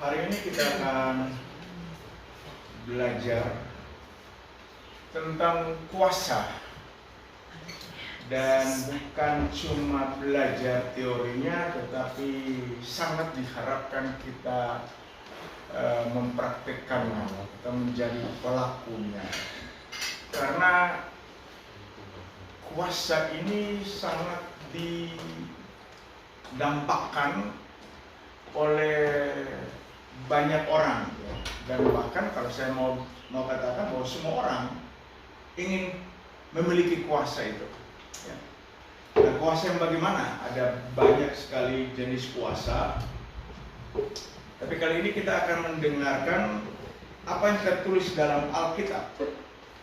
Hari ini kita akan belajar tentang kuasa, dan bukan cuma belajar teorinya, tetapi sangat diharapkan kita mempraktikkannya, kita menjadi pelakunya. Karena kuasa ini sangat didampakkan oleh banyak orang, ya. Dan bahkan kalau saya mau katakan bahwa semua orang ingin memiliki kuasa itu, ya. Nah, kuasa yang bagaimana? Ada banyak sekali jenis kuasa, tapi kali ini kita akan mendengarkan apa yang tertulis dalam Alkitab,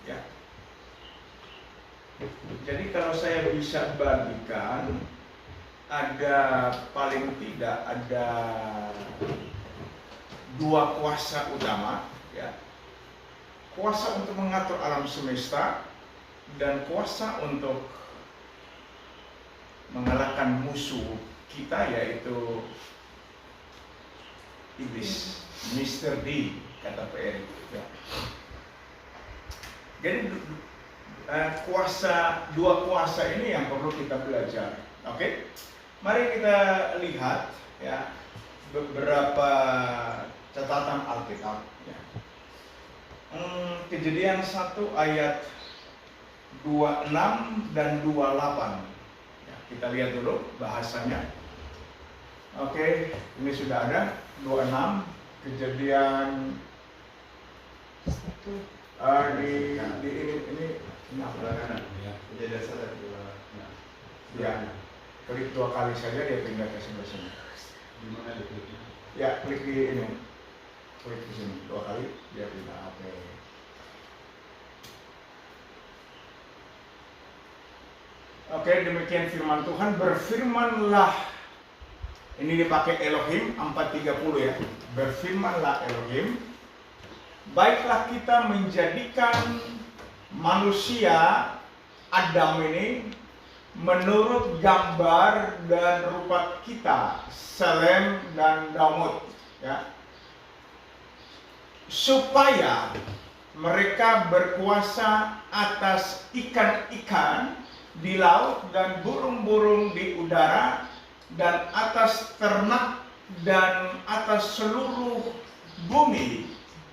ya. Jadi kalau saya bisa bagikan, ada paling tidak ada dua kuasa utama, ya. Kuasa untuk mengatur alam semesta dan kuasa untuk mengalahkan musuh kita, yaitu iblis, Mr. D, kata Pak Erik, ya. Jadi dua kuasa ini yang perlu kita belajar. Oke? Mari kita lihat, ya, beberapa catatan Alkitab, ya. Kejadian 1 ayat 26 dan 28, ya, kita lihat dulu bahasanya. Oke, ini sudah ada 26. Kejadian ini apa kanan? Kejadian 1 ya, klik 2 kali saja dia pindah ke sebelah sini. Di mana dikliknya? Ya, klik di ini, klik di sini 2 kali dia pindah. Oke. Oke, demikian firman Tuhan. Berfirmanlah, ini dipakai Elohim 430, ya. Berfirmanlah Elohim, baiklah kita menjadikan manusia Adam ini menurut gambar dan rupa kita, Selem dan Daud, ya, supaya mereka berkuasa atas ikan-ikan di laut dan burung-burung di udara dan atas ternak dan atas seluruh bumi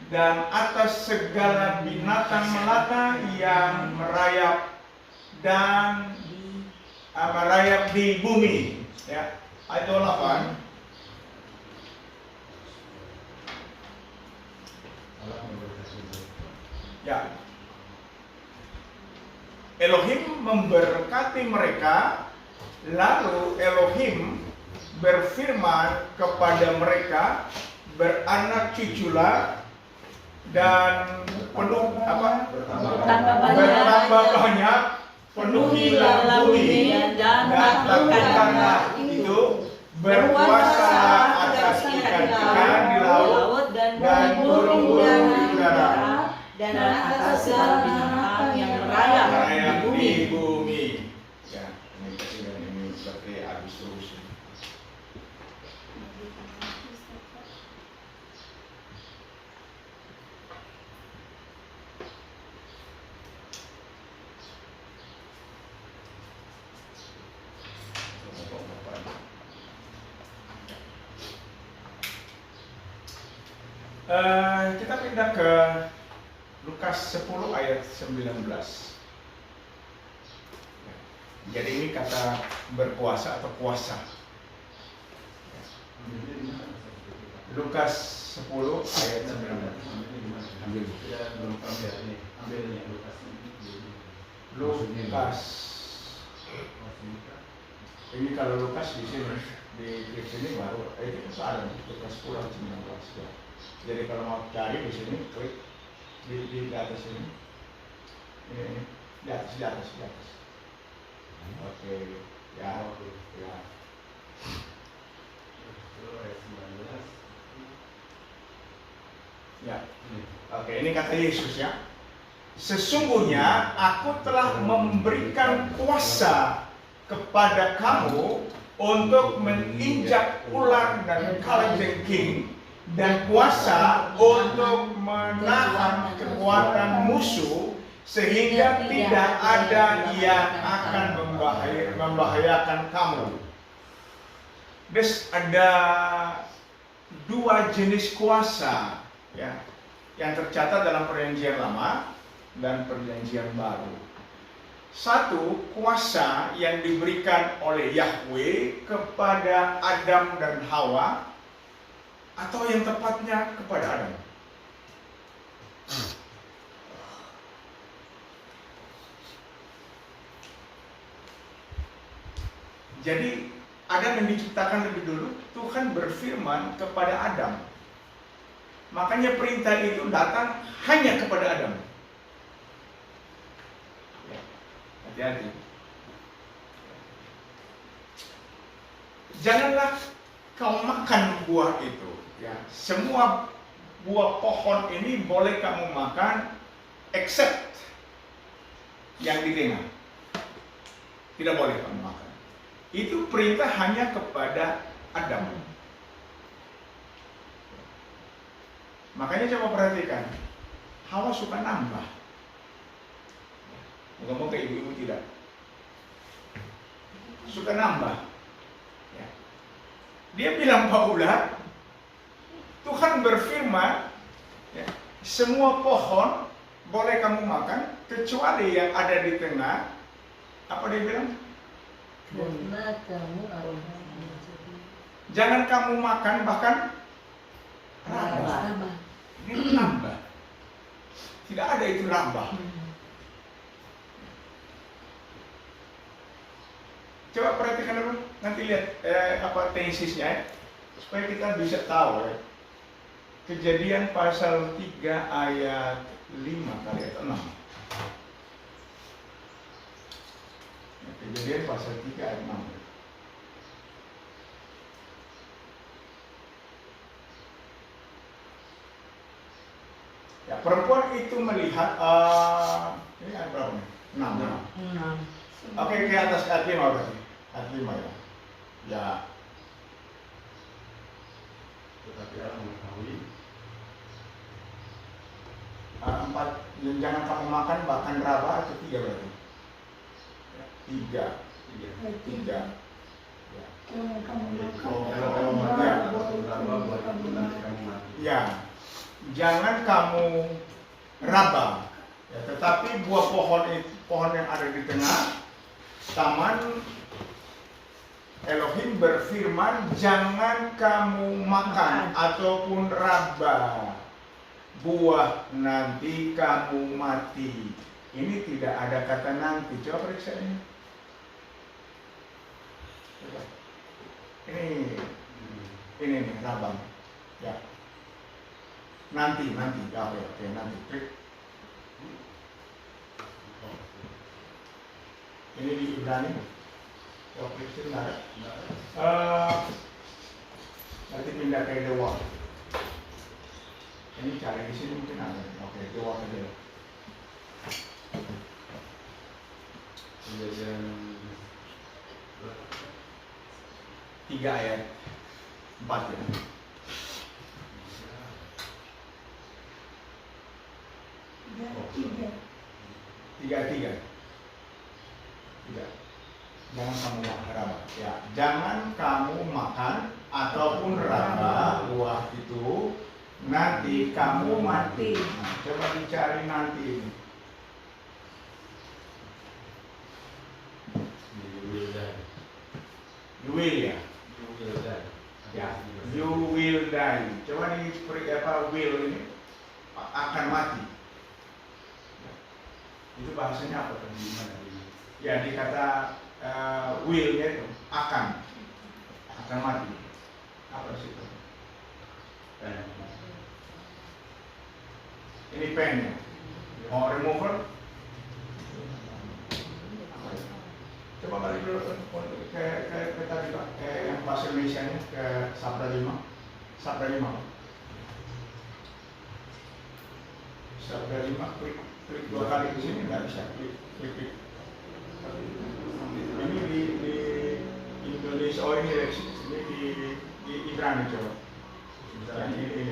dan atas segala binatang melata yang merayap di bumi, ya. Ayat 28. Ya. Elohim memberkati mereka, lalu Elohim berfirman kepada mereka, beranak cuculah dan bertambah banyak, penuhilah bumi dan taklukkanlah itu, berkuasa atas ikan-ikan di laut dan burung-burung di udara dan atas segala binatang yang merayap di bumi. Ya, ini presiden ini seperti habis terus. Kita pindah ke Lukas 10 ayat 19. Jadi ini kata berkuasa atau kuasa. Lukas 10 ayat 19. Ambil. Ya, belum ambil ini. Ambil ini Lukas. Lukas. Ini kalau Lukas di sini, di sini baru itu ada Lukas 10 ayat 19. Ya. Jadi kalau mau cari di sini, klik di atas ini. Ini di atas. Oke, ya. Ya. Oke, ini kata Yesus, ya. Sesungguhnya aku telah memberikan kuasa kepada kamu untuk menginjak ular dan kalajengking dan kuasa untuk menahan kekuatan musuh sehingga tidak ada yang akan membahayakan kamu. Terus ada dua jenis kuasa ya yang tercatat dalam Perjanjian Lama dan Perjanjian Baru. Satu, kuasa yang diberikan oleh Yahweh kepada Adam dan Hawa, atau yang tepatnya kepada Adam. Jadi Adam yang diciptakan lebih dulu, Tuhan berfirman kepada Adam. Makanya perintah itu datang hanya kepada Adam. Ya, hati-hati. Janganlah kau makan buah itu. Ya, semua buah pohon ini boleh kamu makan, except yang di tengah. Tidak boleh kamu makan. Itu perintah hanya kepada Adam. Makanya coba perhatikan, Hawa suka nambah. Moga-moga ibu-ibu tidak. Suka nambah. Ya. Dia bilang, Paula, Tuhan berfirman, ya, semua pohon boleh kamu makan, kecuali yang ada di tengah. Apa dia bilang? Jangan kamu makan bahkan raba. Ini nambah. Tidak ada itu raba. Coba perhatikan dulu, nanti lihat apa tesisnya ya, supaya kita bisa tahu ya. Kejadian pasal 3 ayat 5 kali atau 6. Kejadian pasal 3 ayat 6. Ya, perempuan itu melihat ini ayat berapa nih? 6. Oke, ke atas ayat 5 berarti. Ayat 5 ya. Ya. Tetapi Allah mengetahui 4, jangan kamu makan bahkan raba, atau 3 berarti. 3. Ya. Ya, jangan kamu raba. Ya, tetapi buah pohon yang ada di tengah taman, Elohim berfirman, jangan kamu makan ataupun raba buah, nanti kamu mati. Ini tidak ada kata nanti. Coba periksa ini. Coba. Ini nih rabang. Ya. Nanti. Oke, nanti. Klik. Ini di Ibrani. Coba klik sebentar. Nanti pindah ke dewa. Ini cari di sini mungkin ada. Oke, dewa aja. Kejadian 3 ayat 4 ya. 3. Jangan kamu raba. Ya, jangan kamu makan ataupun raba buah itu, nanti kamu mati. Nah, coba dicari nanti ini. You will ya. Ya, you will die. Coba di will ini akan mati. Ya. Itu bahasanya apa tadi? Ya, dikata will-nya itu akan mati. Apa sih itu? Ini pen-nya. Mau remover? Coba balik dulu ke tadi Pak, yang bahasa Indonesia-nya ke Sabda 5. Sabda 5, klik 2 kali di sini nggak bisa, klik. Ini di Indonesia, oh ini di Ibrani coba. Yang ini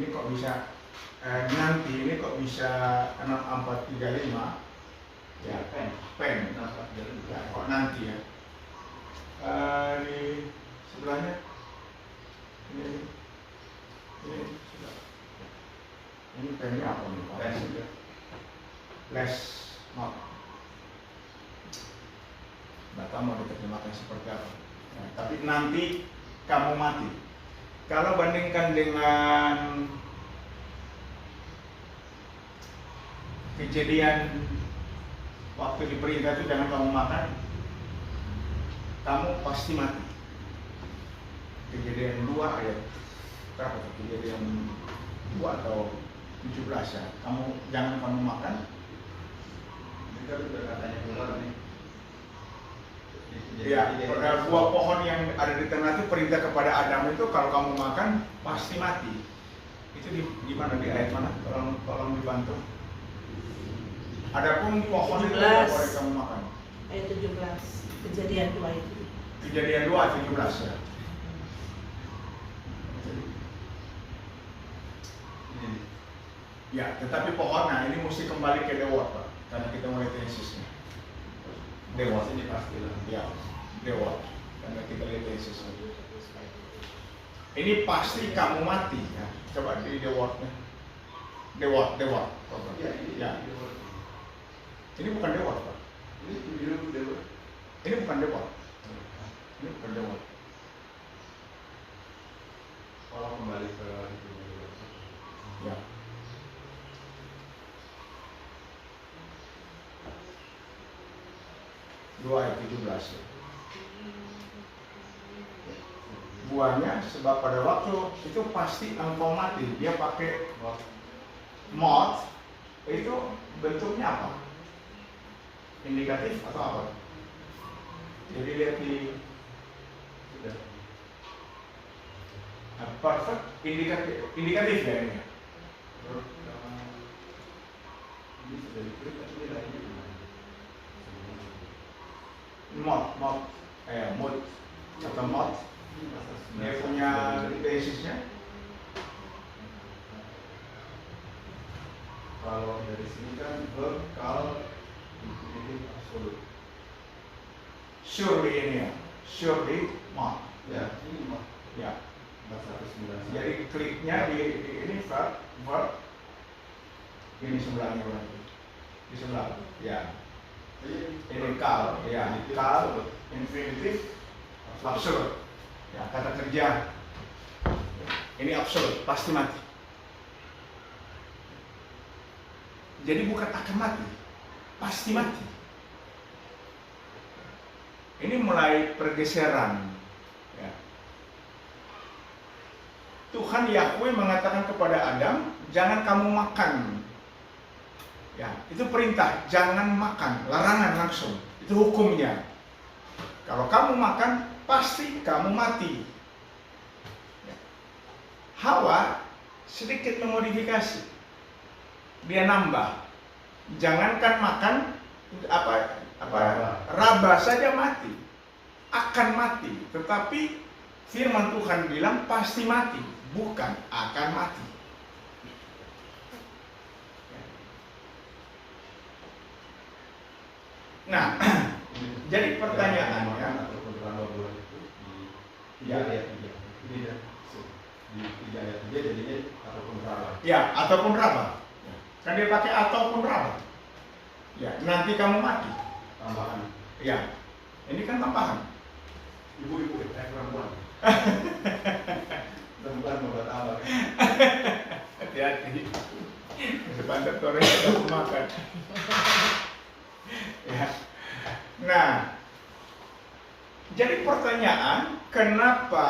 ini kok bisa nanti ini kok bisa 6435 ya pen ya, kok nanti ya. Di sebelahnya ini sudah. Ini pennya apa nih Pak? Les not. Nggak tahu mau diterjemahkan seperti apa. Nah, tapi nanti kamu mati. Kalau bandingkan dengan kejadian waktu diperintah itu jangan kamu makan, kamu pasti mati. Kejadian 2 ayat berapa tuh? Kejadian 2 atau 17 ya. Jangan kamu makan. Ini kan udah katanya ular nih. Ya, buah pohon yang ada di tengah itu perintah kepada Adam itu kalau kamu makan pasti mati. Itu di mana, di ayat mana? Tolong dibantu. Adapun pohon itu tidak boleh kamu makan. Ayat 17. Kejadian 2 itu. Kejadian 2 ayat 17 ya. Ya, tetapi pohon, nah ini mesti kembali ke Dewa Pak, karena kita mulai tesisnya. Dewa ini pasti lah. ya, Dewa, karena kita lihat tesisnya. Ini pasti kamu mati ya. Coba di Dewa-nya. Dewa. Ya, ini Ya. dewa. Ini bukan Dewa Pak. Ini biru dewa. Ini bukan Dewa. Ini bukan Dewa. Kalau kembali ke itu. Ya. Dua ayat 17 ya. Buahnya sebab pada waktu itu pasti engkau mati. Dia pakai moth, itu bentuknya apa? Indikatif atau apa? Jadi lihat di Sudah. perfect indikatif ya ini. Ini sudah diklik tapi dia lainnya gimana? Moth atau moth. Dia punya basisnya. Kalau dari sini kan verb, kal, ini absolut. Surely ini ya, surely moth. Ya, ini mah Ya. 4191. Jadi kliknya di ini verb. Ini sebelahnya berarti. Di sebelah. Ya. Ini kal, ya. Kal, infinitif, absolut. Ya, kata kerja. Ini absolut, pasti mati. Jadi bukan akan mati, pasti mati. Ini mulai pergeseran. Ya. Tuhan Yahweh mengatakan kepada Adam, jangan kamu makan. Ya, itu perintah, jangan makan, larangan langsung. Itu hukumnya. Kalau kamu makan, pasti kamu mati. Ya. Hawa sedikit memodifikasi. Dia nambah. Jangankan makan raba saja mati. Akan mati. Tetapi firman Tuhan bilang pasti mati, bukan akan mati. Nah, jadi pertanyaannya, ataupun raba bulan itu di Ya. 3 ayat 3. Ini ya. Di 3 ayat 3 jadinya ataupun raba. ya ataupun raba. Kan dia pakai ataupun raba. Ya, nanti kamu mati. Tambahan. Ya, ini kan tambahan. Ibu-ibu, perempuan. Perempuan mau tambah. Hati-hati. Sepanjang sore kita mau makan. Ya. Nah, jadi pertanyaan, kenapa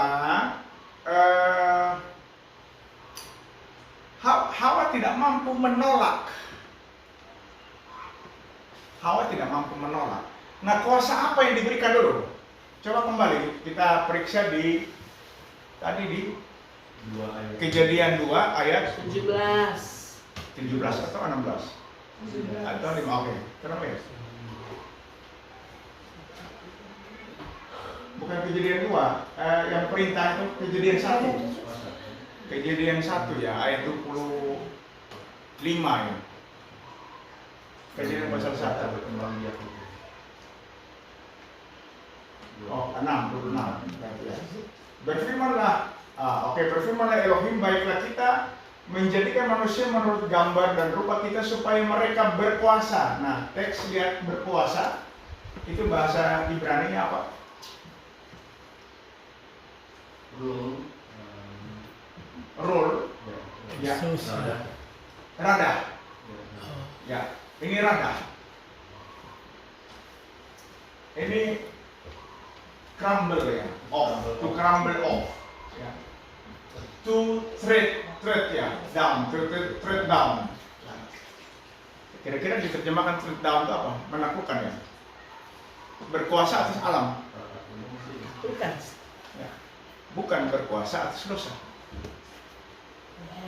Hawa tidak mampu menolak? Hawa tidak mampu menolak. Nah, kuasa apa yang diberikan dulu? Coba kembali kita periksa di tadi di 2 ayat. Kejadian 2 ayat 17. 17 atau 16 atau 5. Oke, kenapa ya? Bukan kejadian 2, yang perintah itu kejadian 1. Kejadian 1 ya, ayat 25 ya. Kejadian pasal 1. Berkembang biak itu. Oh, 6, 26. Ya. Berfirmanlah, berfirmanlah Elohim, baiklah kita menjadikan manusia menurut gambar dan rupa kita supaya mereka berkuasa. Nah, teks lihat berkuasa, itu bahasa Ibrani-nya apa? Rule. Ya. Radah. Ya, ini radah. Ini crumble ya, to crumble off. Ya. To tread ya, down, tread down. Kira-kira diterjemahkan tread down itu apa? Menaklukkan ya. Berkuasa atas alam. Bukan. Ya. Bukan berkuasa atas dosa.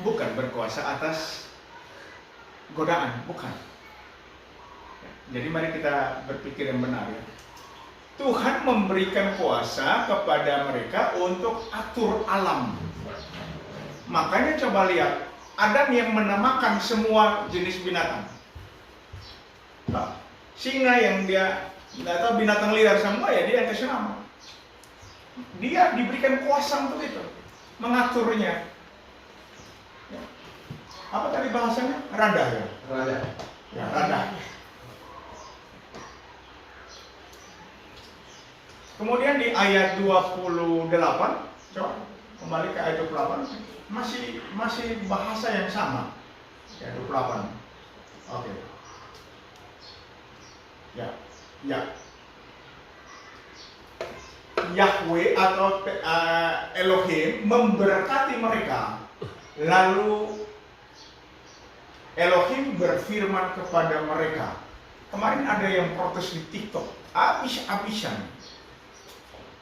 Bukan berkuasa atas godaan, bukan. Jadi mari kita berpikir yang benar ya. Tuhan memberikan kuasa kepada mereka untuk atur alam. Makanya coba lihat, Adam yang menamakan semua jenis binatang. Nah, singa yang dia nggak tahu binatang liar semua ya dia yang kasih nama. Dia diberikan kuasa untuk itu, mengaturnya. Ya. Apa tadi bahasanya? Radah ya. Radah. Ya, radah. Kemudian di ayat 28, coba kembali ke ayat 28, masih bahasa yang sama. Ya, 28. Oke. Ya. Yahweh atau Elohim memberkati mereka. Lalu Elohim berfirman kepada mereka. Kemarin ada yang protes di TikTok, habis-habisan.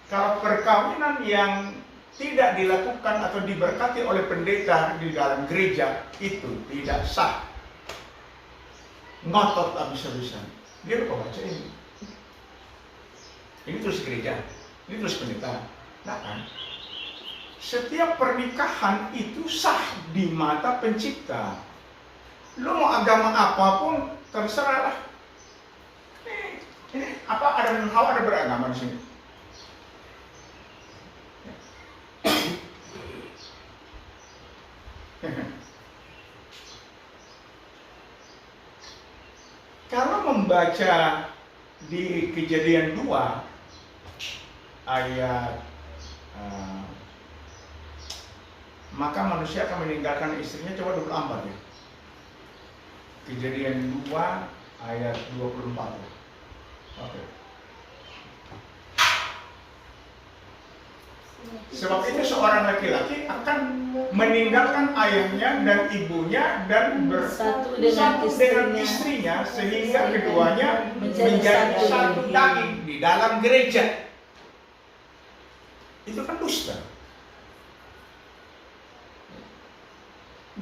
Kalau perkawinan yang tidak dilakukan atau diberkati oleh pendeta di dalam gereja itu tidak sah. Ngotot habis-habisan. Dia lupa baca ini. Ini tulis gereja, ini tulis pendeta. Nah kan? Setiap pernikahan itu sah di mata pencipta. Lu mau agama apapun terserah lah. Ini apa ada Hawa ada beragama di sini? Kalau membaca di Kejadian 2 ayat maka manusia akan meninggalkan istrinya, coba 24 ya. Kejadian 2 ayat 24 ya. Oke. Sebab itu seorang laki-laki akan meninggalkan ayahnya dan ibunya dan bersatu dengan istrinya sehingga keduanya menjadi satu daging di dalam gereja. Itu kan dusta.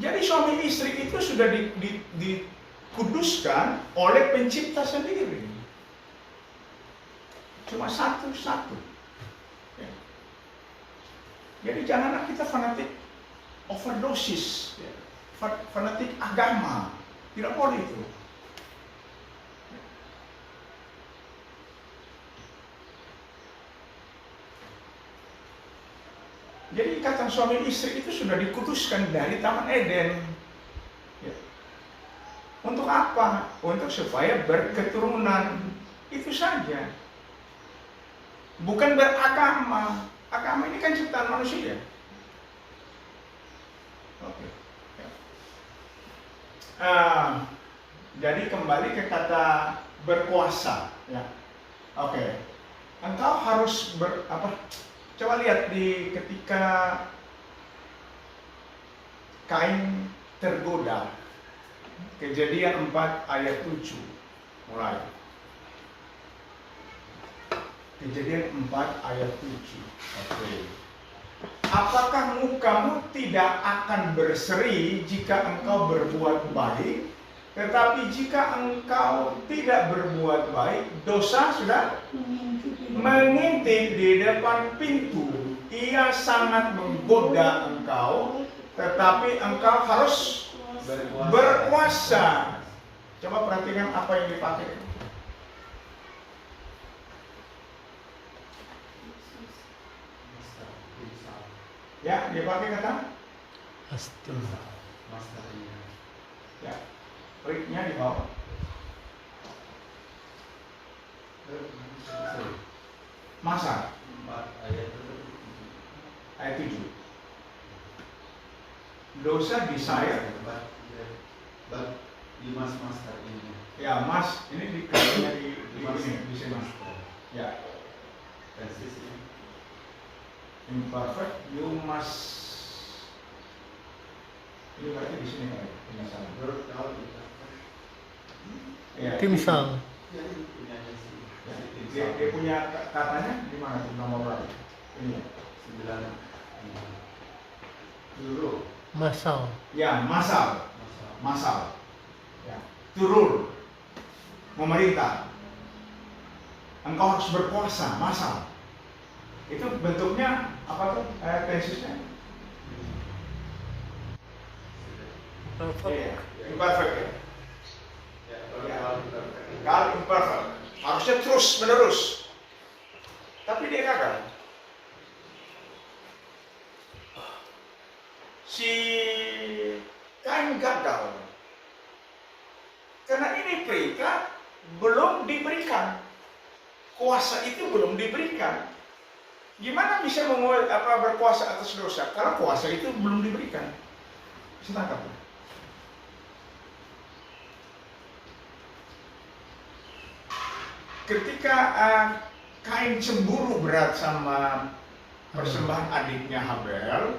Jadi suami istri itu sudah dikuduskan oleh pencipta sendiri. Cuma satu-satu. Jadi janganlah kita fanatik overdosis, fanatik agama, tidak boleh itu. Jadi ikatan suami istri itu sudah dikuduskan dari Taman Eden. Ya. Untuk apa? Untuk supaya berketurunan, itu saja. Bukan beragama. Agama ini kan ciptaan manusia. Oke. Jadi kembali ke kata berkuasa. Ya. Oke. Engkau harus coba lihat di ketika Kain tergoda. Kejadian 4 ayat 7 mulai. Kejadian 4 ayat 7. Oke. Apakah mukamu tidak akan berseri jika engkau berbuat baik? Tetapi jika engkau tidak berbuat baik, dosa sudah mengintip di depan pintu. Ia sangat menggoda engkau, tetapi engkau harus berkuasa. Coba perhatikan apa yang dipakai. Ya, dipakai kata ya, periknya di bawah. Masa ayat 7. Dosa desire. Ya, mas, ini di sini. Ya. Imperfect, you must. Ini berarti di sini kan? Ya, Timsal. dia punya katanya di mana tuh, nomor berapa? Ini ya. 9 Masal. Ya, masal. Ya. Turun. Memerintah. Engkau harus berkuasa, masal. Itu bentuknya apa tuh? Tesisnya? Iya, imperfect ya. Kalau imperfect, harusnya terus menerus. Tapi dia gagal. Si Kain gagal. Karena ini perintah belum diberikan. Kuasa itu belum diberikan. Gimana bisa berkuasa atas dosa? Karena kuasa itu belum diberikan. Bisa tangkap? Ketika Kain cemburu berat sama persembahan adiknya Habel,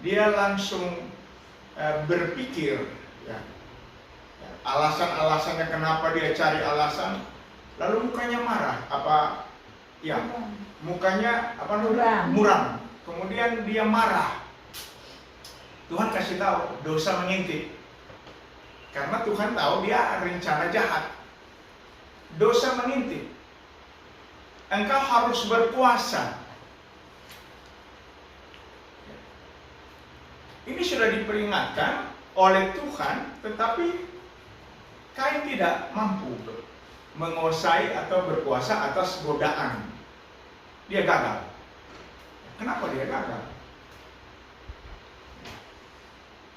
dia langsung berpikir, ya, alasan-alasannya kenapa dia cari alasan, lalu mukanya marah, mukanya muram. Kemudian dia marah. Tuhan kasih tahu dosa mengintip, karena Tuhan tahu dia rencana jahat. Dosa mengintip. Engkau harus berkuasa. Ini sudah diperingatkan oleh Tuhan, tetapi Kain tidak mampu menguasai atau berkuasa atas godaan. Dia gagal. Kenapa dia gagal?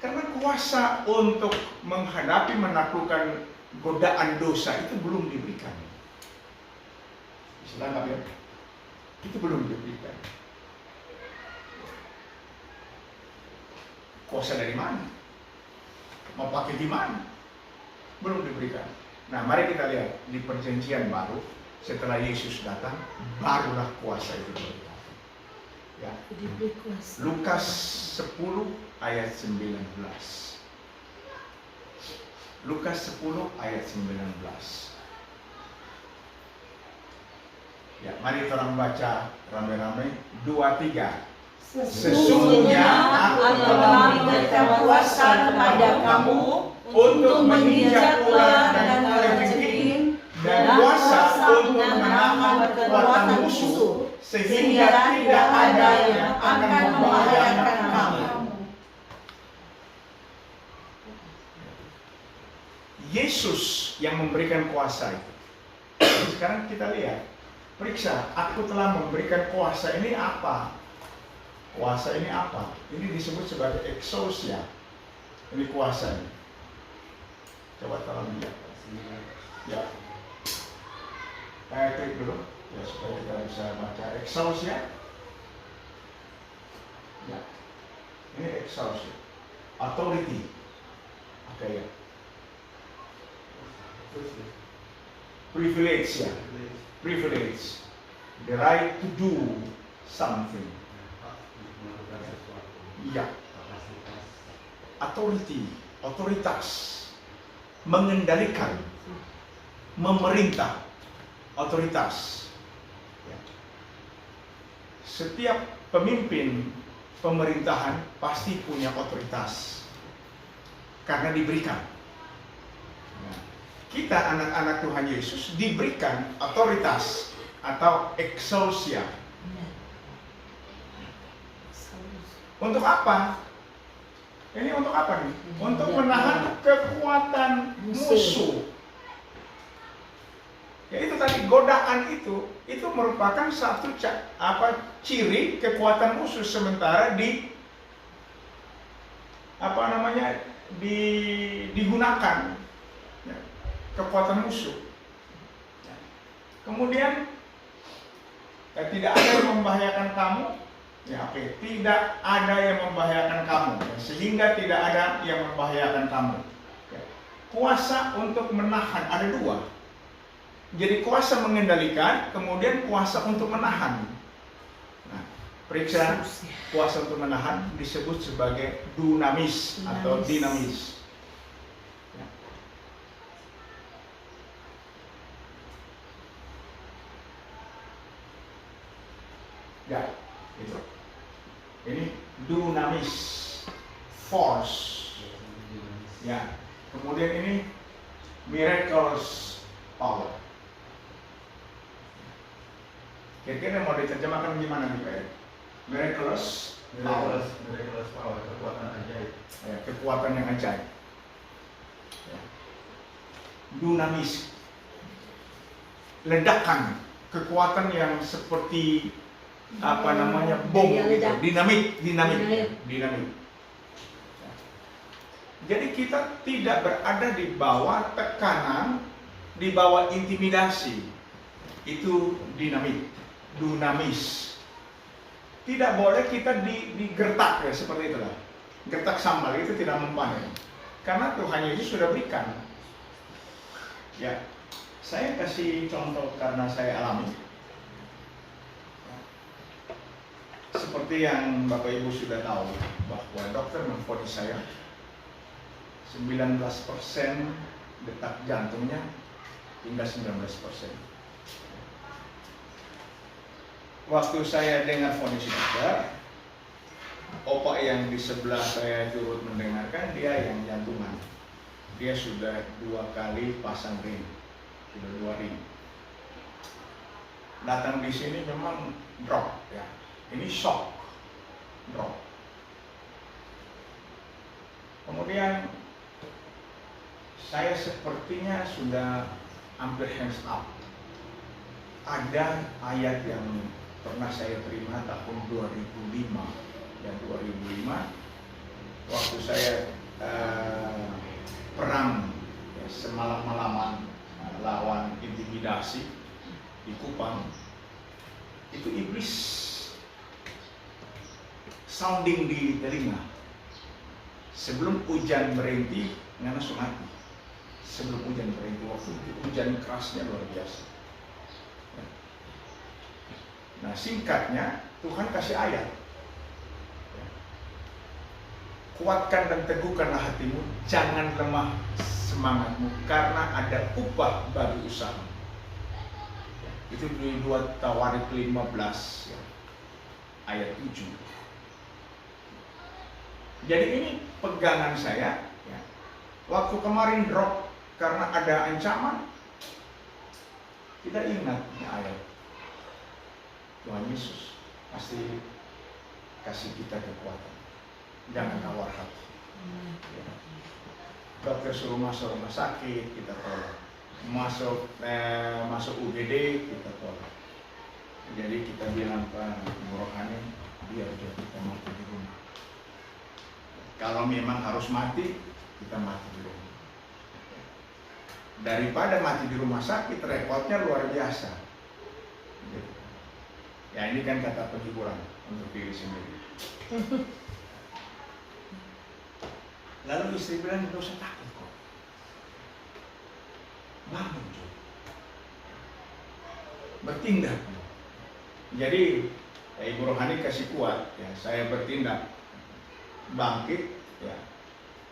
Karena kuasa untuk menghadapi, menaklukkan godaan dosa itu belum diberikan. Bisa tangkap ya? Itu belum diberikan. Kuasa dari mana? Mau pakai di mana? Belum diberikan. Nah, mari kita lihat di perjanjian baru, setelah Yesus datang, barulah kuasa itu diberikan. Ya. Lukas 10 ayat 19. Lukas 10 ayat 19. Ya, mari kita baca rame-rame. 2, 3. Sesungguhnya aku telah memberikan kuasa kepada kamu untuk menginjak ular dan kalajengking, dan kuasa untuk menahan kekuatan musuh, sehingga tidak ada yang akan membahayakan kamu. Yesus yang memberikan kuasa itu. Sekarang kita lihat, periksa, aku telah memberikan kuasa ini apa? Kuasa ini apa? Ini disebut sebagai exousia. Ini kuasa ini. Coba tolong lihat. Ya. Klik dulu, ya, supaya kita bisa baca exousia. Ya. Ini exousia. Authority. Oke ya. Privilege ya. Privilege. The right to do something. Iya. Authority, otoritas, mengendalikan, memerintah, otoritas. Ya. Setiap pemimpin pemerintahan pasti punya otoritas karena diberikan. Nah, kita anak-anak Tuhan Yesus diberikan otoritas atau exousia. Untuk apa? Ini untuk apa nih? Untuk menahan kekuatan musuh. Ya itu tadi, godaan itu merupakan satu ciri kekuatan musuh, sementara digunakan ya, kekuatan musuh. Ya. Kemudian tidak ada yang membahayakan kamu, ya oke, tidak ada yang membahayakan kamu, ya, sehingga tidak ada yang membahayakan kamu. Ya. Kuasa untuk menahan ada dua. Jadi kuasa mengendalikan, kemudian kuasa untuk menahan. Nah, periksa kuasa untuk menahan disebut sebagai dunamis atau dinamis. Ya, itu. Ini dunamis, force. Ya, kemudian ini miraculous power. Kira-kira mau diterjemahkan gimana nih Pak? Miraculous power, kekuatan ajaib. Ya, kekuatan yang ajaib. Ya. Dunamis, ledakan, kekuatan yang seperti bom gitu, dinamit. Ya. Jadi kita tidak berada di bawah tekanan, di bawah intimidasi. Itu dunamis. Tidak boleh kita digertak ya, seperti itulah. Gertak sambal itu tidak mempan. Karena Tuhan Yesus sudah berikan. Ya, saya kasih contoh karena saya alami. Seperti yang Bapak Ibu sudah tahu, bahwa dokter memvonis saya 19% detak jantungnya hingga 19%. Waktu saya dengar vonis dokter, opak yang di sebelah saya turut mendengarkan, dia yang jantungan. Dia sudah 2 kali pasang ring, sudah 2 ring. Datang di sini memang drop ya. Ini shock, drop. Kemudian saya sepertinya sudah hampir hands up. Ada ayat yang pernah saya terima tahun 2005 dan 2005 waktu saya perang ya, semalam-malaman lawan intimidasi di Kupang. Itu iblis sounding di telinga sebelum hujan berhenti, nggak langsung mati. Sebelum hujan berhenti, waktu itu hujan kerasnya luar biasa. Nah, singkatnya Tuhan kasih ayat. Kuatkan dan teguhkanlah hatimu, jangan lemah semangatmu, karena ada upah bagi usaha. Itu di 2 Tawarik 15 ya, ayat 7. Jadi ini pegangan saya ya. Waktu kemarin drop karena ada ancaman, kita ingat ya, ayat Tuhan Yesus pasti kasih kita kekuatan. Jangan tawar hati. Ya. Dokter suruh masuk rumah sakit, kita tolak. Masuk UGD, kita tolak. Jadi kita bilang Pak Rohani, biar kita mati di rumah. Kalau memang harus mati, kita mati di rumah. Daripada mati di rumah sakit, repotnya luar biasa. Ya ini kan kata penghiburan untuk diri sendiri. Lalu istri bilang, nggak usah takut kok. Bangun tuh. Bertindak. Jadi Ibu Rohani kasih kuat, ya, saya bertindak. Bangkit, ya.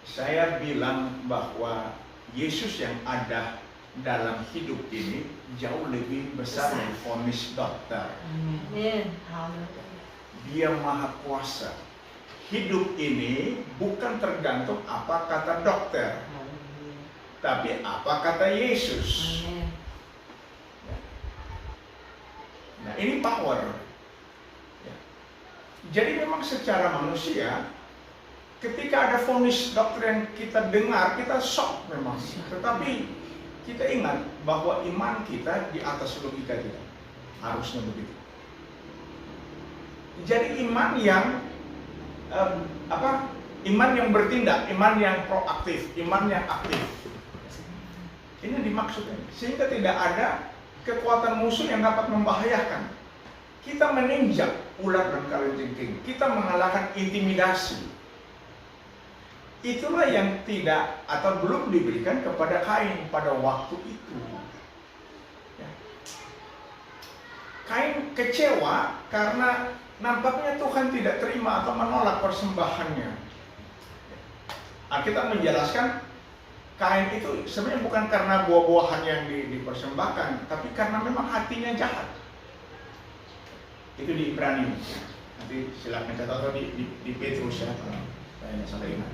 Saya bilang bahwa Yesus yang ada dalam hidup ini jauh lebih besar dari vonis dokter. Dia maha kuasa. Hidup ini bukan tergantung apa kata dokter, tapi apa kata Yesus. Nah ini power. Jadi memang secara manusia ketika ada vonis dokter yang kita dengar, kita shock memang. Tetapi kita ingat bahwa iman kita di atas logika kita. Harusnya begitu. Jadi iman yang iman yang bertindak, iman yang proaktif, iman yang aktif. Ini dimaksudnya. Sehingga tidak ada kekuatan musuh yang dapat membahayakan. Kita meninjak ular dan kalajengking. Kita mengalahkan intimidasi. Itulah yang tidak atau belum diberikan kepada Kain pada waktu itu. Ya. Kain kecewa karena nampaknya Tuhan tidak terima atau menolak persembahannya. Alkitab menjelaskan Kain itu sebenarnya bukan karena buah-buahan yang dipersembahkan, tapi karena memang hatinya jahat. Itu di Ibrani. Nanti silakan catat atau di Petrus ya, kalau saya sampai ingat.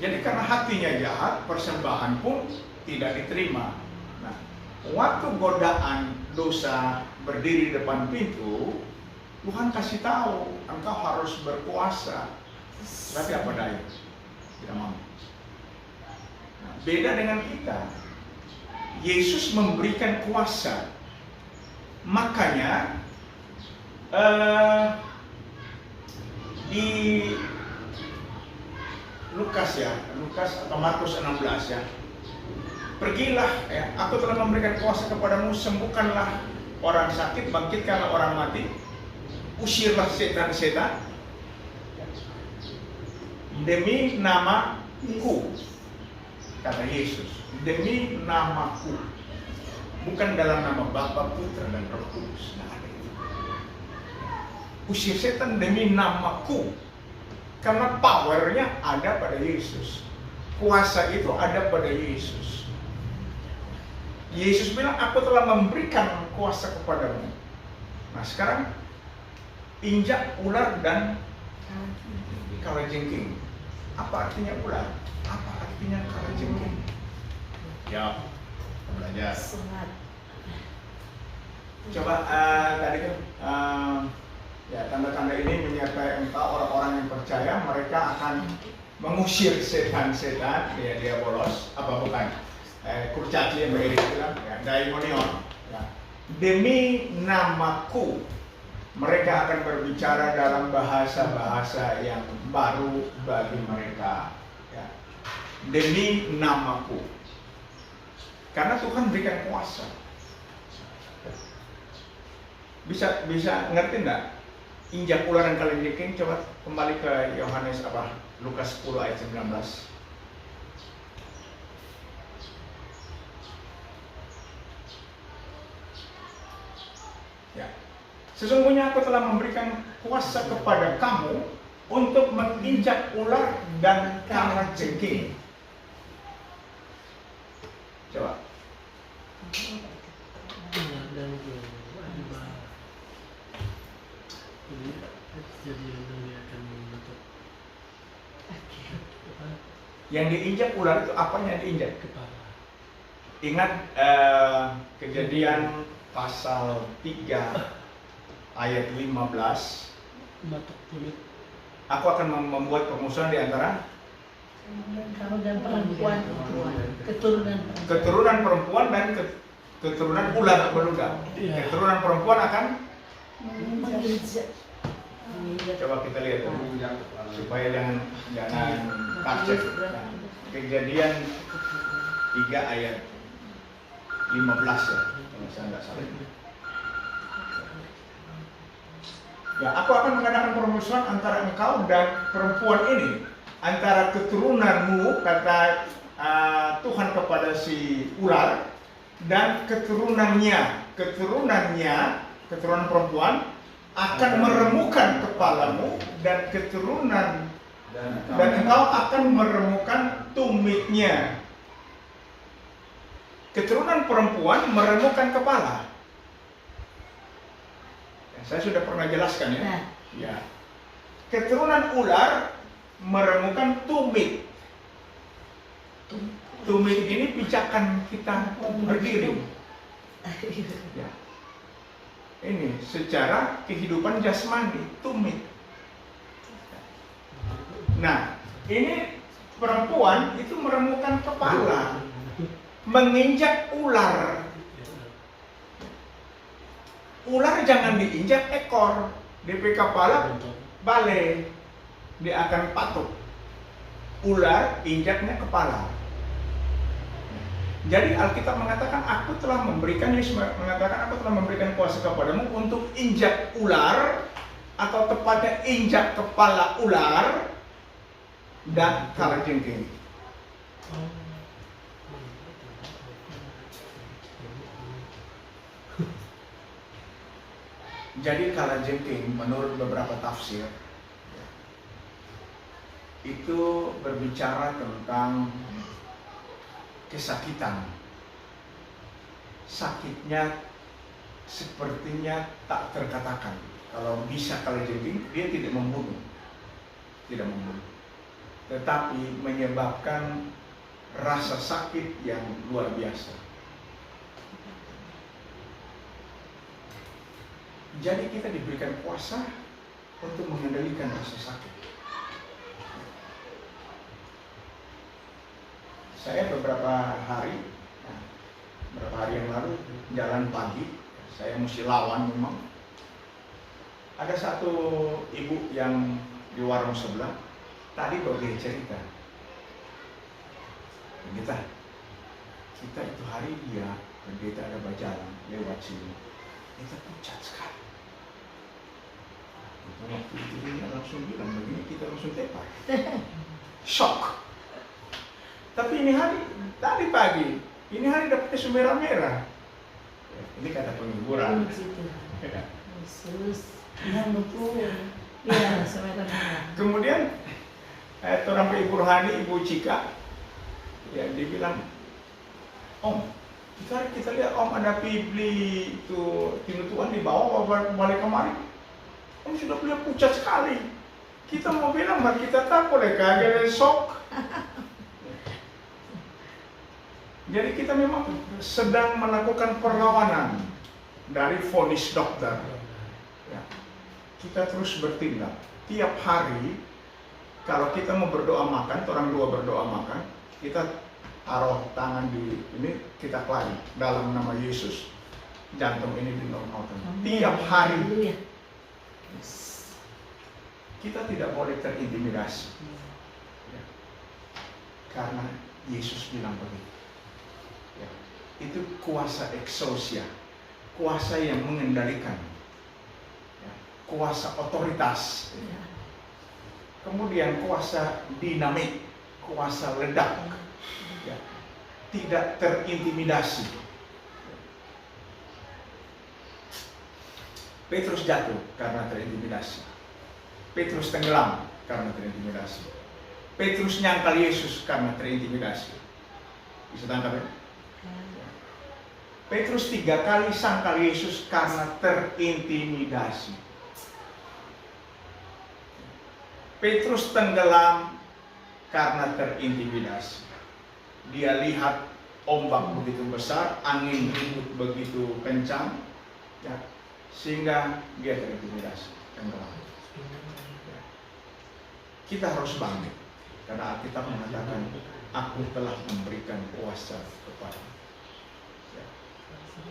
Jadi karena hatinya jahat, persembahan pun tidak diterima. Nah, waktu godaan dosa berdiri depan pintu, Tuhan kasih tahu, engkau harus berpuasa. Tapi apa daya? Tidak mau. Nah, beda dengan kita. Yesus memberikan kuasa. Makanya di Lukas atau Markus 16 ya. Pergilah ya, aku telah memberikan kuasa kepadamu, sembuhkanlah orang sakit, bangkitkanlah orang mati, usirlah setan-setan demi namaku, kata Yesus, demi namaku, bukan dalam nama Bapa, Putra dan Roh Kudus. Nah, usir setan demi namaku. Karena powernya ada pada Yesus. Kuasa itu ada pada Yesus. Yesus bilang, aku telah memberikan kuasa kepadamu. Nah sekarang, injak ular dan kalajengking. Apa artinya ular? Apa artinya kalajengking? Ya, belajar. Coba tadi kan ya, tanda-tanda ini menyertai engkau orang-orang yang percaya, mereka akan mengusir setan-setan, ya dia bolos, apa bukan? Kurcaci yang begitu bilang, ya, daimonion. Ya. Demi namaku, mereka akan berbicara dalam bahasa-bahasa yang baru bagi mereka. Ya. Demi namaku, karena Tuhan berikan kuasa. Bisa ngerti enggak? Injak ular dan kalajengking, coba kembali ke Yohanes Lukas 10 ayat 19. Ya. Sesungguhnya aku telah memberikan kuasa kepada kamu untuk menginjak ular dan kalajengking. Coba. Yang diinjak ular itu apanya yang diinjak? Kepala. Ingat Kejadian pasal 3 ayat 15. Batok kulit. Aku akan membuat permusuhan di antara Kamu dan perempuan, keturunan perempuan dan keturunan ular beluga. Iya. Keturunan perempuan akan menginjak. coba kita lihat supaya jangan kacet. Nah, Kejadian 3 ayat 15 ya, kalau saya nggak salah. Ya, aku akan mengadakan permusuhan antara engkau dan perempuan ini, antara keturunanmu, kata Tuhan kepada si ular, dan keturunannya, keturunan perempuan akan meremukkan kepalamu, dan keturunan dan engkau akan meremukkan tumitnya. Keturunan perempuan meremukkan kepala. Ya, saya sudah pernah jelaskan ya. Nah. Ya. Keturunan ular meremukkan tumit. Tumit ini pijakan kita berdiri. Ya. Ini secara kehidupan jasmani, tumit. Nah, ini perempuan itu meremukan kepala, menginjak ular. Ular jangan diinjak ekor, DP kepala balik, dia akan patuk. Ular injaknya kepala. Jadi Alkitab mengatakan aku telah memberikan, Yesus mengatakan aku telah memberikan kuasa kepadamu untuk injak ular, atau tepatnya injak kepala ular dan kalajengking. Jadi kalajengking menurut beberapa tafsir itu berbicara tentang kesakitan. Sakitnya sepertinya tak terkatakan. Kalau bisa kalajengking, dia tidak membunuh, tetapi menyebabkan rasa sakit yang luar biasa. Jadi kita diberikan kuasa untuk mengendalikan rasa sakit. Saya beberapa hari yang lalu jalan pagi, saya mesti lawan memang. Ada satu ibu yang di warung sebelah, tadi bagi cerita. Kita itu hari dia, kita ada berjalan lewat sini, kita pucat sekali. Waktu itu dia langsung bilang begini, kita langsung tepar. Shock. Tapi ini hari, tadi pagi, ini hari dapetnya merah-merah. Ini kata penghiburan. Yesus, yang betul. Iya, semerah. Kemudian, orang Ibu Rohani, Ibu Cika, ya dia bilang, Om, kita lihat Om ada pibli itu tinutuan di bawah balik kemarin. Om sudah punya pucat sekali. Kita mau bilang, kita tak boleh kaget shock. Jadi kita memang sedang melakukan perlawanan dari vonis dokter. Ya. Kita terus bertindak. Tiap hari, kalau kita mau berdoa makan, orang dua berdoa makan, kita taruh tangan di ini, kita klaim dalam nama Yesus. Jantung ini dinormalkan. Tiap hari. Kita tidak boleh terintimidasi. Ya. Karena Yesus bilang begitu. Ya, itu kuasa exousia, kuasa yang mengendalikan, ya, kuasa otoritas, ya. Kemudian kuasa dinamik, kuasa ledak, ya, tidak terintimidasi. Petrus jatuh karena terintimidasi, Petrus tenggelam karena terintimidasi, Petrus nyangkal Yesus karena terintimidasi. Bisa tangkap ya? Petrus 3 kali sangkal Yesus karena terintimidasi. Petrus tenggelam karena terintimidasi. Dia lihat ombak begitu besar, angin ribut begitu kencang, ya, sehingga dia terintimidasi, tenggelam. Ya. Kita harus bangkit, karena Alkitab mengatakan, aku telah memberikan kuasa kepada.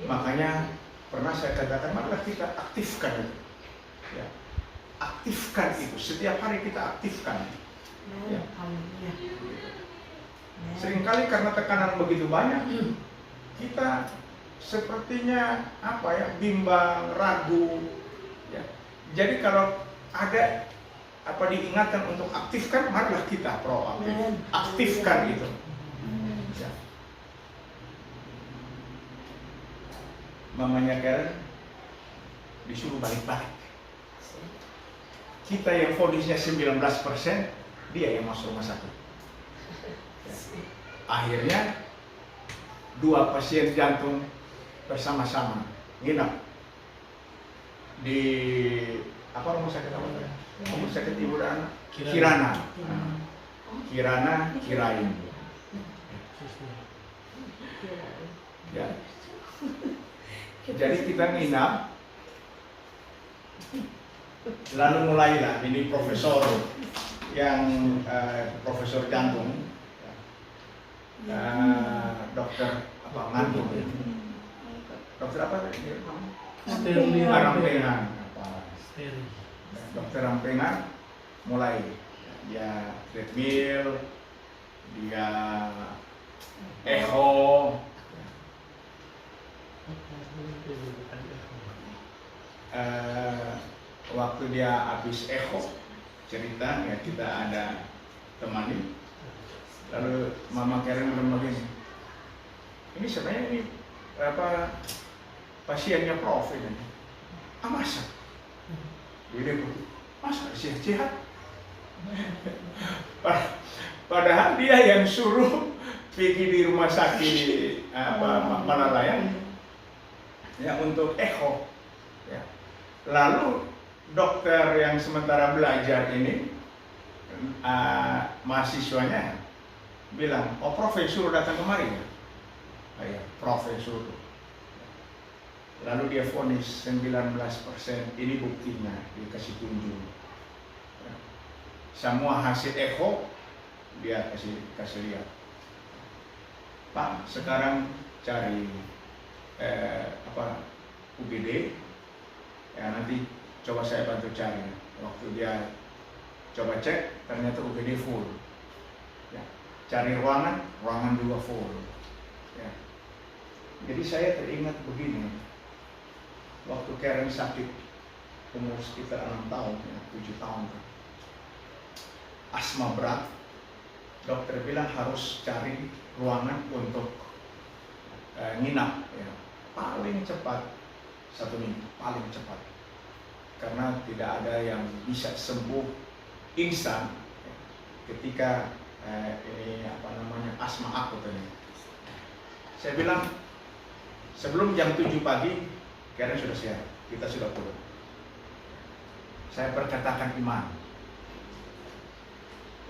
Makanya pernah saya katakan, marilah kita aktifkan itu. Ya. Aktifkan itu, setiap hari kita aktifkan. Ya. Seringkali karena tekanan begitu banyak, kita sepertinya bimbang, ragu. Ya. Jadi kalau ada diingatkan untuk aktifkan, marilah kita proaktif. Aktifkan itu. Ya. Mamanya Karen disuruh balik-balik. Kita yang vonisnya 19%, dia yang masuk rumah sakit. Ya. Akhirnya 2 pasien jantung bersama-sama nginap di rumah sakit apa? Rumah sakit Ibu dan Kirana. Kirain. Ya. Jadi kita nginap, lalu mulailah ini profesor yang profesor jantung, dokter apa ngantuk, dokter apa tadi? Rampengan, dokter Rampengan mulai dia treadmill, dia echo, waktu dia habis echo cerita ya kita ada temani, lalu Mama Karen bilang begini, ini sebenarnya ini apa pasiennya Prof ini, masa? Dia masa sehat? Padahal dia yang suruh pergi di rumah sakit Panalayan ya untuk echo. Ya. Lalu dokter yang sementara belajar ini mahasiswanya bilang, oh profesor datang kemari ya? Ya profesor. Lalu dia vonis 19%, ini buktinya, dikasih tunjuk. Semua hasil echo dia kasih lihat. Pak, sekarang cari UGD, ya nanti coba saya bantu cari. Waktu dia coba cek, ternyata UGD full. Ya. Cari ruangan juga full. Ya. Jadi saya teringat begini, waktu Karen sakit umur sekitar 6 tahun, ya, 7 tahun, asma berat, dokter bilang harus cari ruangan untuk nginap, ya. Paling cepat 1 minggu, paling cepat, karena tidak ada yang bisa sembuh instan ya, ketika ini asma akut ini. Saya bilang sebelum jam 7 pagi Karen sudah siap, kita sudah pulang. Saya perkatakan iman.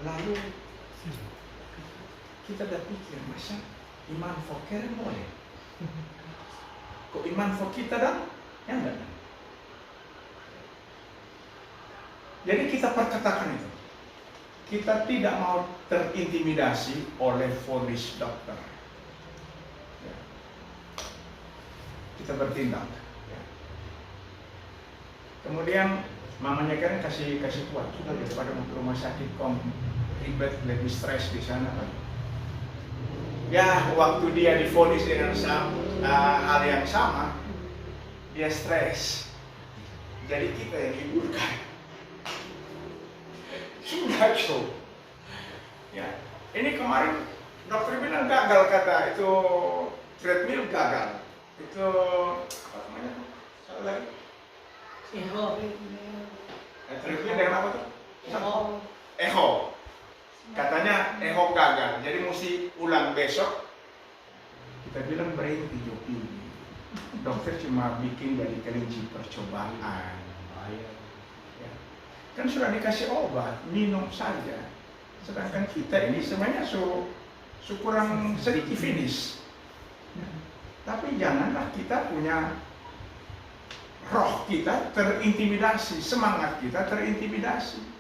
Lalu kita berpikir, masa iman for Karen boleh? Kok iman for kita dong? Ya enggak. Jadi kita perkatakan itu. Kita tidak mau terintimidasi oleh vonis dokter. Ya. Kita bertindak. Ya. Kemudian mamanya Karen kasih kuat, sudah daripada mau ke rumah sakit ribet, lebih stres di sana kan. Ya, waktu dia divonis dengan hal yang sama, dia stres. Jadi kita yang liburkan. Sudah coba. Ya, ini kemarin dokter bilang gagal, kata itu treadmill gagal. Itu apa namanya? Salah lagi. Treadmill dengan apa tuh? Echo. Katanya echo gagal, jadi mesti ulang besok. Kita bilang berhenti Joki. Dokter cuma bikin dari kelinci percobaan. Ya. Kan sudah dikasih obat, minum saja. Sedangkan kita ini sebenarnya kurang sedikit finish. Tapi janganlah kita punya roh kita terintimidasi, semangat kita terintimidasi.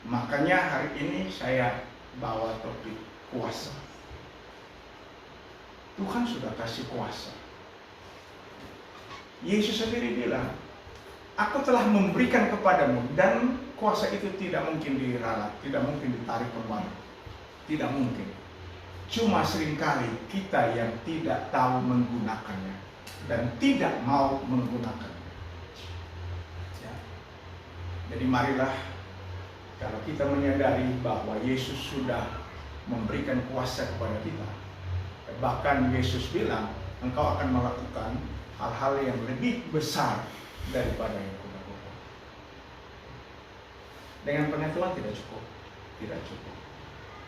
Makanya hari ini saya bawa topik kuasa. Tuhan sudah kasih kuasa. Yesus sendiri bilang, aku telah memberikan kepadamu, dan kuasa itu tidak mungkin diralat, tidak mungkin ditarik kembali. Tidak mungkin. Cuma seringkali kita yang tidak tahu menggunakannya dan tidak mau menggunakannya. Ya. Jadi marilah, kalau kita menyadari bahwa Yesus sudah memberikan kuasa kepada kita, bahkan Yesus bilang, engkau akan melakukan hal-hal yang lebih besar daripada yang kau lakukan. Dengan pengetahuan tidak cukup.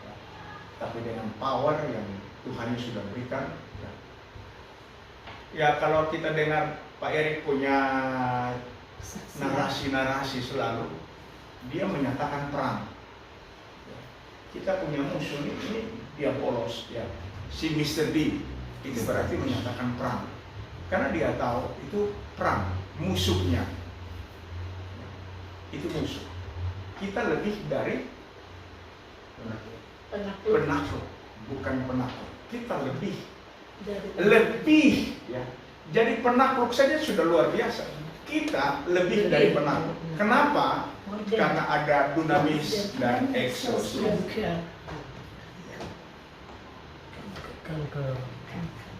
Ya. Tapi dengan power yang Tuhan sudah berikan. Ya, kalau kita dengar Pak Erik punya narasi-narasi selalu, dia menyatakan perang. Kita punya musuh ini dia polos, ya. Si Mr. D itu berarti menyatakan perang, karena dia tahu itu perang, musuhnya. Itu musuh. kita lebih dari penakluk, bukan penakut. Kita lebih ya. Jadi penakluk saja sudah luar biasa. Kita lebih dari penakluk. Kenapa? Karena ada dunamis dan eksosis.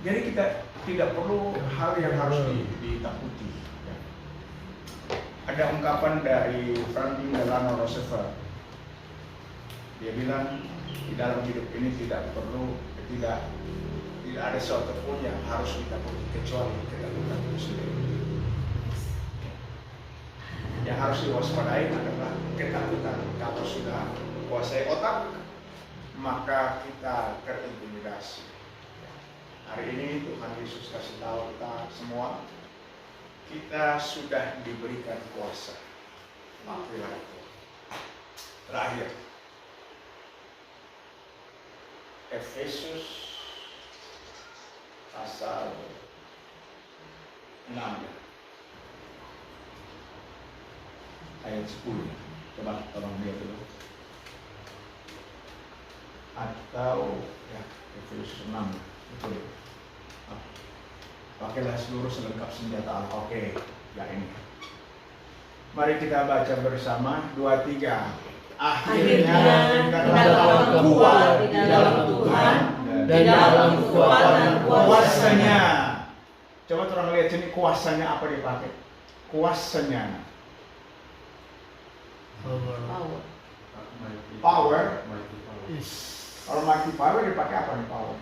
Jadi kita tidak perlu hal yang harus ditakuti. Ada ungkapan dari Franklin Delano Roosevelt. Dia bilang di dalam hidup ini tidak ada sesuatu pun yang harus ditakuti kecuali ketakutan itu sendiri. Yang harus diwaspadai adalah ketakutan. Kalau sudah kuasai otak, maka kita terintimidasi. Hari ini Tuhan Yesus kasih tahu kita semua, kita sudah diberikan kuasa. Marilah itu. Terakhir, Efesus pasal 6 ayat 10. Coba tolong lihat dulu. Atau ya Efesus 6 itu. Pakailah seluruh selengkap senjata Allah. Oke, ya ini. Mari kita baca bersama 2-3. Akhirnya hendaklah kuat di dalam Tuhan dan dalam kekuatan kuasanya. Coba tolong lihat sini kuasanya apa dipakai? Kuasanya. Power. Kalau mighty power dipakai apa nih power?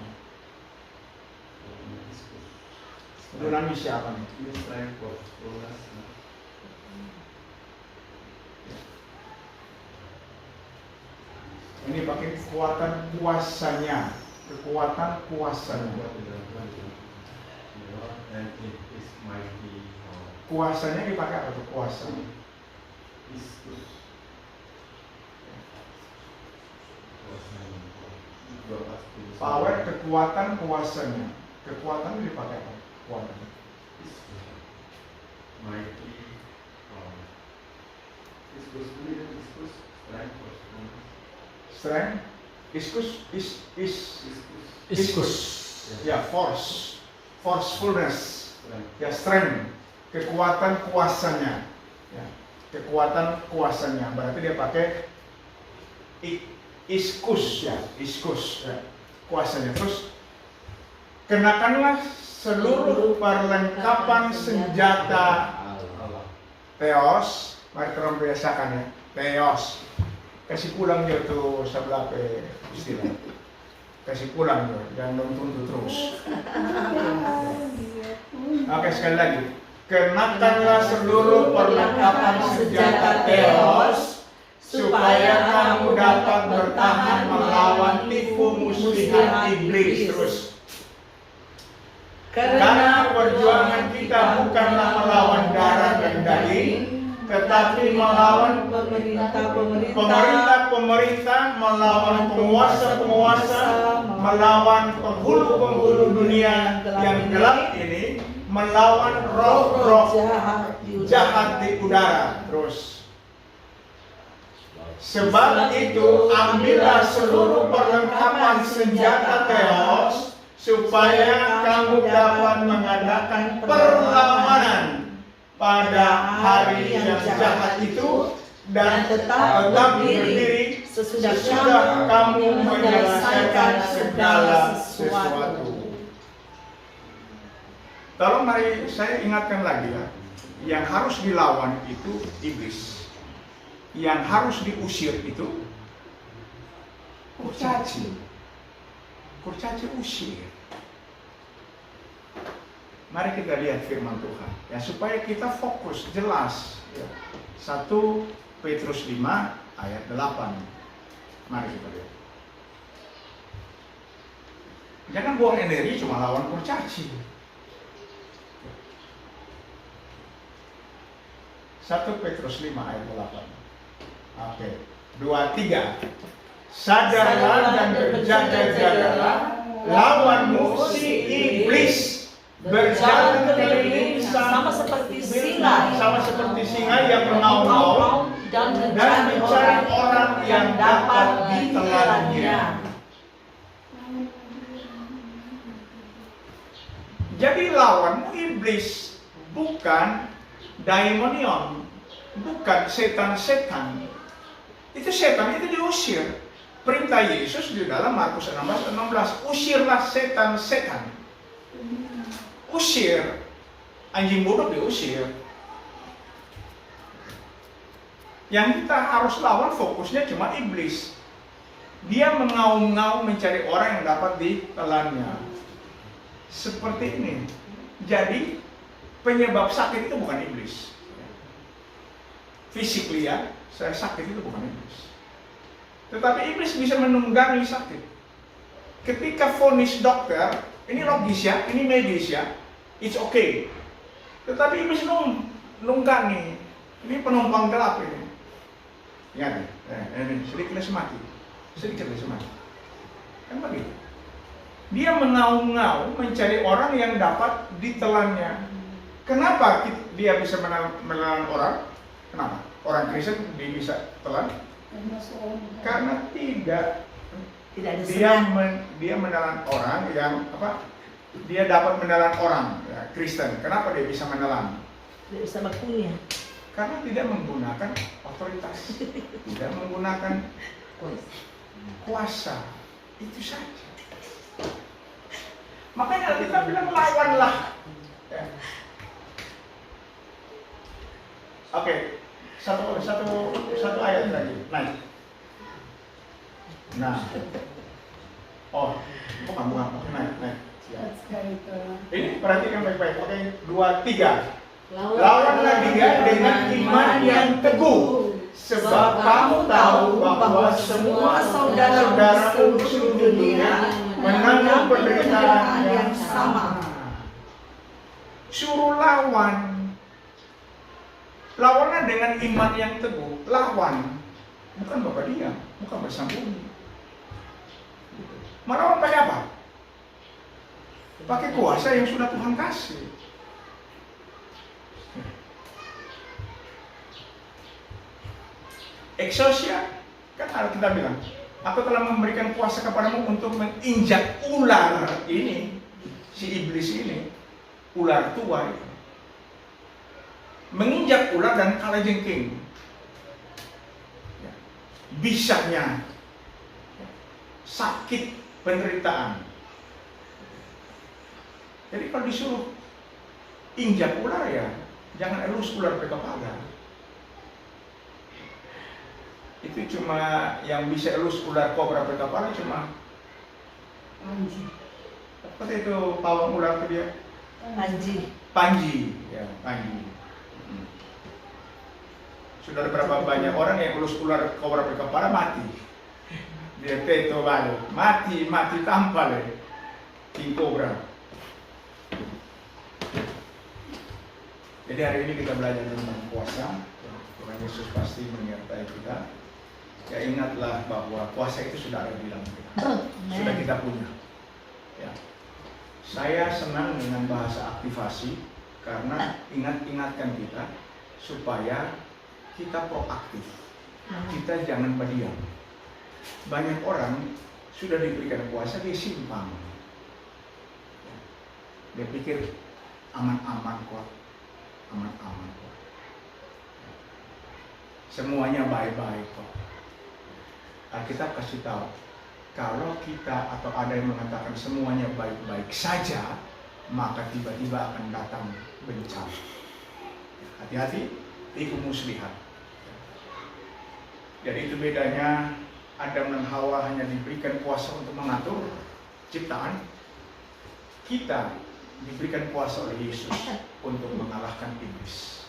Dunamis siapa nih? Ini pakai kekuatan kuasanya. Kekuatan kuasanya. Kuasanya dipakai apa tuh kuasa? Power, kekuatan kuasanya. Kekuatan dipakai apa? Kekuatan. Strength, iskus, ya force, forcefulness, ya strength, kekuatan kuasanya, ya kekuatan kuasanya. Berarti dia pakai iskus, ya kuasanya. Terus kenakanlah seluruh perlengkapan senjata Theos. Mari kita biasakan ya, Theos. Kasih pulang dia tuh sebelah istilah. Kasih pulang dia, jangan tuntut terus. Oke, sekali lagi. Kenakanlah seluruh perlengkapan senjata Theos supaya kamu dapat bertahan melawan tipu muslihat iblis. Terus. Karena perjuangan kita bukanlah melawan darah dan daging, tetapi melawan pemerintah, melawan penguasa-penguasa, melawan penghulu-penghulu dunia yang gelap ini, melawan roh-roh jahat di udara. Terus, sebab itu ambillah seluruh perlengkapan senjata Theos supaya kamu dapat mengadakan perlawanan pada hari yang jahat itu dan tetap berdiri sesudah kamu menyelesaikan segala sesuatu. Tolong mari saya ingatkan lagi ya, yang harus dilawan itu iblis, yang harus diusir itu kurcaci. Kurcaci usir. Mari kita lihat firman Tuhan ya, supaya kita fokus jelas ya. 1 Petrus 5 ayat 8. Mari kita lihat. Jangan buang energi cuma lawan kurcaci. 1 Petrus 5 ayat 8. Oke, 2-3. Sadarlah dan berjaga-jagalah, lawanmu si iblis berjalan keliling sama seperti singa yang mengaum-ngaum dan mencari orang yang dapat ditelannya. Jadi lawan iblis bukan daimonion, bukan setan-setan. Itu setan itu diusir. Perintah Yesus di dalam Markus 16, usirlah setan-setan. Usir. Anjing bodoh diusir. Yang kita harus lawan fokusnya cuma iblis. Dia mengaum-ngaum mencari orang yang dapat ditelannya. Seperti ini. Jadi penyebab sakit itu bukan iblis. Physically ya, saya sakit itu bukan iblis. Tetapi iblis bisa menunggangi sakit. Ketika vonis dokter, ini logis ya, ini medis ya, it's okay. Tetapi iblis nunggangi, ini penumpang gelap ini. Ya, ini sedikit lagi mati, kan begitu. Dia mengaum-ngaum mencari orang yang dapat ditelannya. Kenapa dia bisa menelan orang? Kenapa? Orang Kristen dia bisa telan? Karena tidak ada dia menelan orang yang apa? Dia dapat menelan orang ya, Kristen. Kenapa dia bisa menelan? Tidak bisa berpunya. Karena tidak menggunakan otoritas, tidak menggunakan kuasa. Itu saja. Makanya kita bilang lawanlah. Ya. Oke, satu ayat lagi. Naik. Nah, bukan. Naik. Ya. Ini perhatikan baik-baik. Oke, 2, 3. Lawanlah dia dengan iman yang teguh. Sebab kamu tahu bahwa semua saudara-saudaramu di seluruh dunia menanggung penderitaan yang sama. Suruh lawan. Lawanlah dengan iman yang teguh. Lawan. Bukan bapak diam, bukan bersembunyi. Melawan pakai apa? Pakai kuasa yang sudah Tuhan kasih. Exousia, kan harus kita bilang, aku telah memberikan kuasa kepadamu untuk menginjak ular ini, si iblis ini, ular tua itu. Menginjak ular dan kalajengking. Ya. Bisanya sakit, penderitaan. Jadi kalau disuruh injak ular ya, jangan elus ular ke kepala. Itu cuma yang bisa elus ular kobra ke kepala cuma apa itu pawang ular itu dia? Panji, ya panji. Sudah berapa banyak orang yang elus ular kobra ke kepala mati. Dia teto balik, mati tampal ya, king kobra. Jadi hari ini kita belajar tentang kuasa. Tuhan Yesus pasti menyertai kita. Ya ingatlah bahwa kuasa itu sudah ada di dalam kita, sudah kita punya. Ya. Saya senang dengan bahasa aktivasi karena ingatkan kita supaya kita proaktif. Kita jangan berdiam. Banyak orang sudah diberikan kuasa dia simpang. Dia pikir aman-aman kok. Semuanya baik-baik kok. Alkitab kasih tahu, kalau kita atau ada yang mengatakan semuanya baik-baik saja, maka tiba-tiba akan datang bencana. Hati-hati, tipu muslihat. Jadi itu bedanya Adam dan Hawa hanya diberikan kuasa untuk mengatur ciptaan. Kita diberikan kuasa oleh Yesus untuk mengalahkan iblis.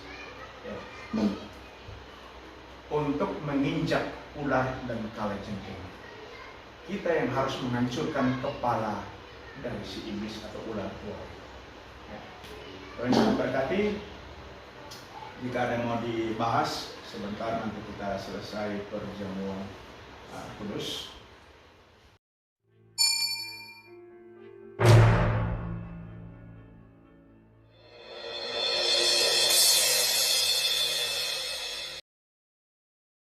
Ya. Untuk menginjak ular dan kalajengking. Kita yang harus menghancurkan kepala dari si iblis atau ular tua. Ya. Tuhan berkati. Jika ada yang mau dibahas sebentar nanti kita selesai perjamuan kudus.